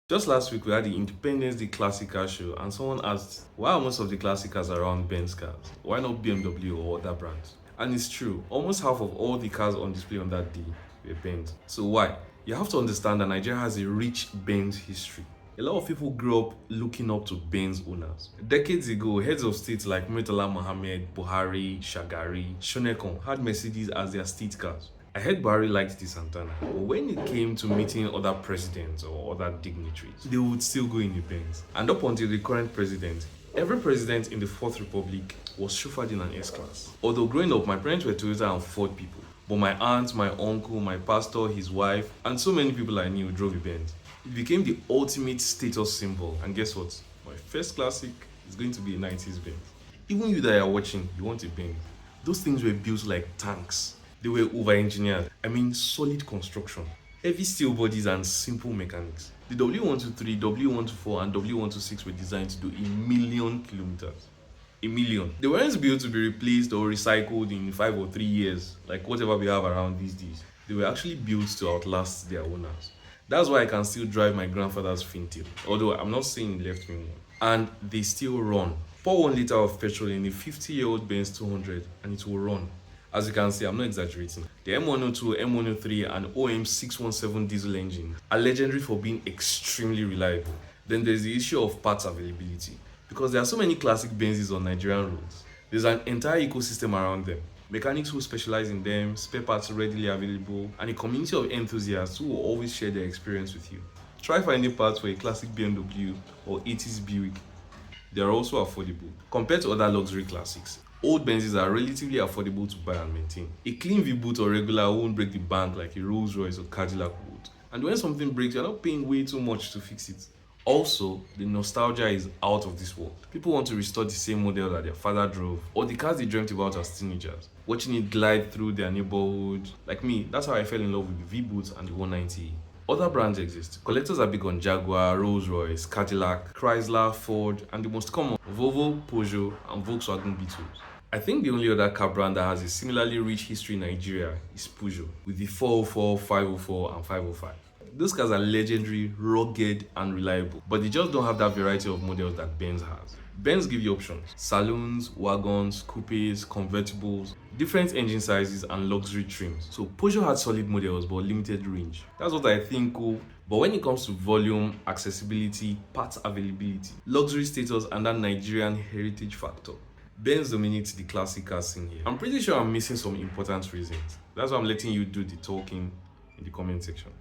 Just last week, we had the Independence Day Classic Car Show, and someone asked, why are most of the classic cars around Benz cars? Why not BMW or other brands? And it's true, almost half of all the cars on display on that day were Benz. So why? You have to understand that Nigeria has a rich Benz history. A lot of people grew up looking up to Benz owners. Decades ago, heads of states like Murtala Mohammed, Buhari, Shagari, Shonekon had Mercedes as their state cars. I heard Buhari liked the Santana, but when it came to meeting other presidents or other dignitaries, they would still go in the Benz. And up until the current president, every president in the Fourth Republic was chauffeured in an S-Class. Although growing up, my parents were Toyota and Ford people, but my aunt, my uncle, my pastor, his wife, and so many people I knew drove a Benz. It became the ultimate status symbol, and guess what? My first classic is going to be a 90s Benz. Even you that are watching, you want a Benz. Those things were built like tanks. They were over-engineered. I mean, solid construction, heavy steel bodies and simple mechanics. The W123, W124 and W126 were designed to do 1,000,000 kilometers. 1,000,000. They weren't built to be replaced or recycled in 5 or 3 years, like whatever we have around these days. They were actually built to outlast their owners. That's why I can still drive my grandfather's Fintail, although I'm not saying he left me one. And they still run. Pour 1 liter of petrol in a 50-year-old Benz 200 and it will run. As you can see, I'm not exaggerating. The M102, M103 and OM617 diesel engine are legendary for being extremely reliable. Then there's the issue of parts availability. Because there are so many classic Benzes on Nigerian roads, there's an entire ecosystem around them. Mechanics who specialize in them, spare parts readily available, and a community of enthusiasts who will always share their experience with you. Try finding parts for a classic BMW or 80s Buick. They are also affordable. Compared to other luxury classics, old Benzes are relatively affordable to buy and maintain. A clean V-boot or regular won't break the bank like a Rolls Royce or Cadillac would. And when something breaks, you're not paying way too much to fix it. Also, the nostalgia is out of this world. People want to restore the same model that their father drove or the cars they dreamt about as teenagers, watching it glide through their neighborhood. Like me, that's how I fell in love with the V-Boots and the 190E. Other brands exist. Collectors are big on Jaguar, Rolls-Royce, Cadillac, Chrysler, Ford, and the most common, Volvo, Peugeot, and Volkswagen Beetles. I think the only other car brand that has a similarly rich history in Nigeria is Peugeot, with the 404, 504, and 505. Those cars are legendary, rugged, and reliable, but they just don't have that variety of models that Benz has. Benz give you options: saloons, wagons, coupes, convertibles, different engine sizes, and luxury trims. So Peugeot had solid models but limited range. That's what I think cool. But when it comes to volume, accessibility, parts availability, luxury status, and that Nigerian heritage factor, Benz dominates the classic car scene here. I'm pretty sure I'm missing some important reasons. That's why I'm letting you do the talking in the comment section.